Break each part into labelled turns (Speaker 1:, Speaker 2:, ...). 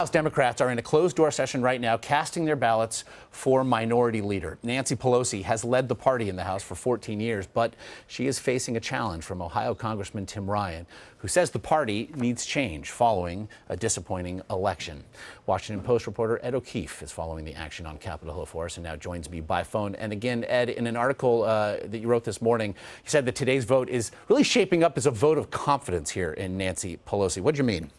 Speaker 1: House Democrats are in a closed-door session right now, casting their ballots for minority leader. Nancy Pelosi has led the party in the House for 14 years, but she is facing a challenge from Ohio Congressman Tim Ryan, who says the party needs change following a disappointing election. Washington Post reporter Ed O'Keefe is following the action on Capitol Hill for us and now joins me by phone. And again, Ed, in an article that you wrote this morning, you said that today's vote is really shaping up as a vote of confidence here in Nancy Pelosi. What do you mean?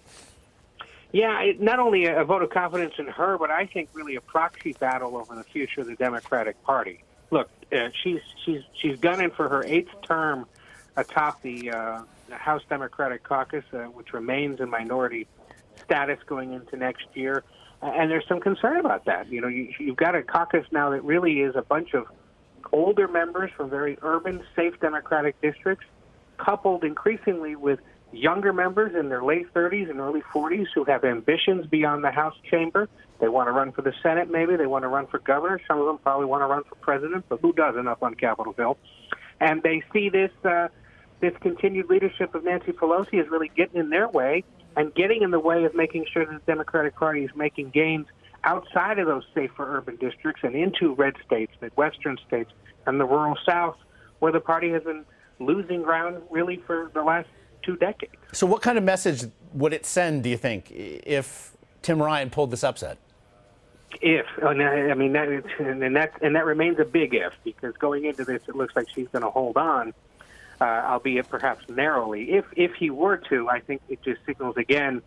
Speaker 2: Yeah, not only a vote of confidence in her, but I think really a proxy battle over the future of the Democratic Party. Look, she's gunning for her 8th term atop the House Democratic Caucus, which remains in minority status going into next year. And there's some concern about that. You know, you've got a caucus now that really is a bunch of older members from very urban, safe Democratic districts, coupled increasingly with younger members in their late 30s and early 40s who have ambitions beyond the House chamber. They want to run for the Senate, maybe. They want to run for governor. Some of them probably want to run for president, but who doesn't up on Capitol Hill? And they see this continued leadership of Nancy Pelosi is really getting in their way and getting in the way of making sure that the Democratic Party is making gains outside of those safer urban districts and into red states, Midwestern states, and the rural South, where the party has been losing ground really for the last 2 decades.
Speaker 1: So what kind of message would it send, do you think, if Tim Ryan pulled this upset?
Speaker 2: If, I mean, that remains a big if, because going into this, it looks like she's going to hold on, albeit perhaps narrowly. If he were to, I think it just signals again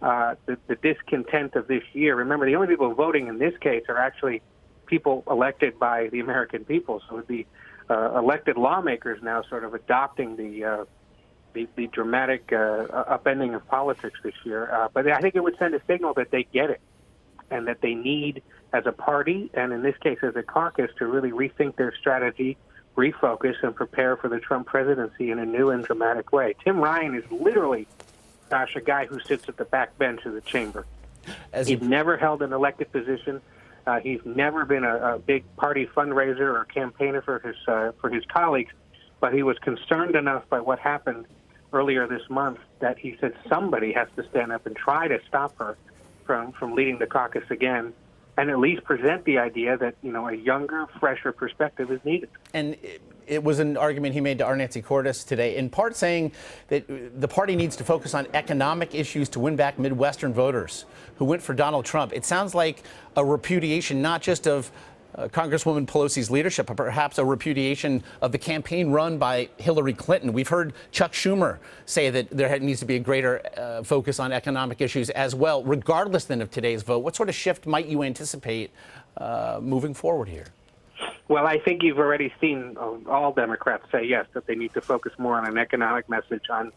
Speaker 2: the discontent of this year. Remember, the only people voting in this case are actually people elected by the American people. So it would be elected lawmakers now sort of adopting the dramatic upending of politics this year. But I think it would send a signal that they get it and that they need, as a party, and in this case as a caucus, to really rethink their strategy, refocus, and prepare for the Trump presidency in a new and dramatic way. Tim Ryan is literally, a guy who sits at the back bench of the chamber. He's never held an elected position. He's never been a big party fundraiser or campaigner for his colleagues, but he was concerned enough by what happened earlier this month that he said somebody has to stand up and try to stop her from leading the caucus again, and at least present the idea that, you know, a younger, fresher perspective is needed. And
Speaker 1: it was an argument he made to our Nancy Cordes today, in part saying that the party needs to focus on economic issues to win back Midwestern voters who went for Donald Trump. It sounds like a repudiation not just of Congresswoman Pelosi's leadership, but perhaps a repudiation of the campaign run by Hillary Clinton. We've heard Chuck Schumer say that there needs to be a greater focus on economic issues as well, regardless then of today's vote. What sort of shift might you anticipate moving forward here?
Speaker 2: Well, I think you've already seen all Democrats say yes, that they need to focus more on an economic message, on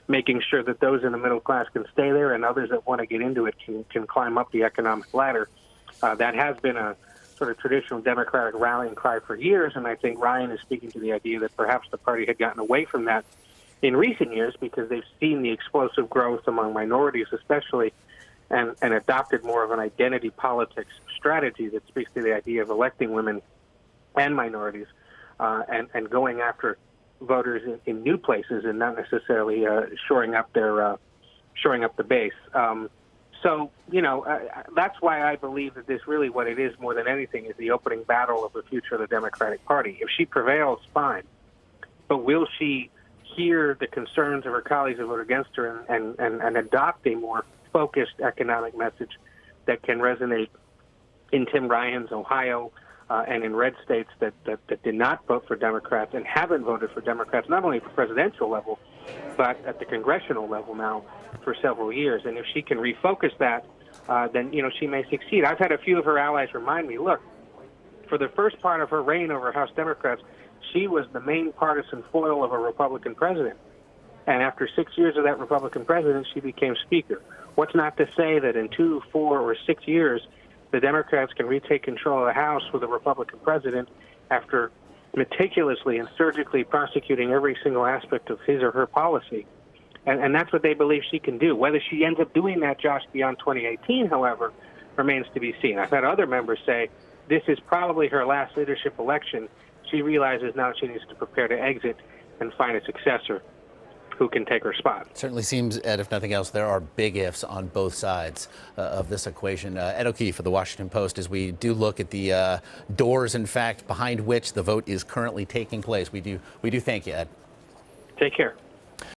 Speaker 2: making sure that those in the middle class can stay there and others that want to get into it can climb up the economic ladder. That has been a sort of traditional Democratic rallying cry for years, and I think Ryan is speaking to the idea that perhaps the party had gotten away from that in recent years because they've seen the explosive growth among minorities especially, and adopted more of an identity politics strategy that speaks to the idea of electing women and minorities and going after voters in new places and not necessarily shoring up the base. So, you know, that's why I believe that this really what it is more than anything is the opening battle of the future of the Democratic Party. If she prevails, fine. But will she hear the concerns of her colleagues who vote against her and adopt a more focused economic message that can resonate in Tim Ryan's Ohio and in red states that did not vote for Democrats and haven't voted for Democrats, not only at the presidential level, but at the congressional level now for several years. And if she can refocus that, then, you know, she may succeed. I've had a few of her allies remind me, look, for the first part of her reign over House Democrats, she was the main partisan foil of a Republican president. And after 6 years of that Republican president, she became Speaker. What's not to say that in 2, 4, or 6 years, the Democrats can retake control of the House with a Republican president after meticulously and surgically prosecuting every single aspect of his or her policy. And that's what they believe she can do. Whether she ends up doing that, Josh, beyond 2018, however, remains to be seen. I've had other members say this is probably her last leadership election. She realizes now she needs to prepare to exit and find a successor. who can take her spot.
Speaker 1: Certainly seems, Ed, if nothing else, there are big ifs on both sides of this equation. Ed O'Keefe for the Washington Post, as we do look at the doors, in fact, behind which the vote is currently taking place. We do thank you, Ed.
Speaker 2: Take care.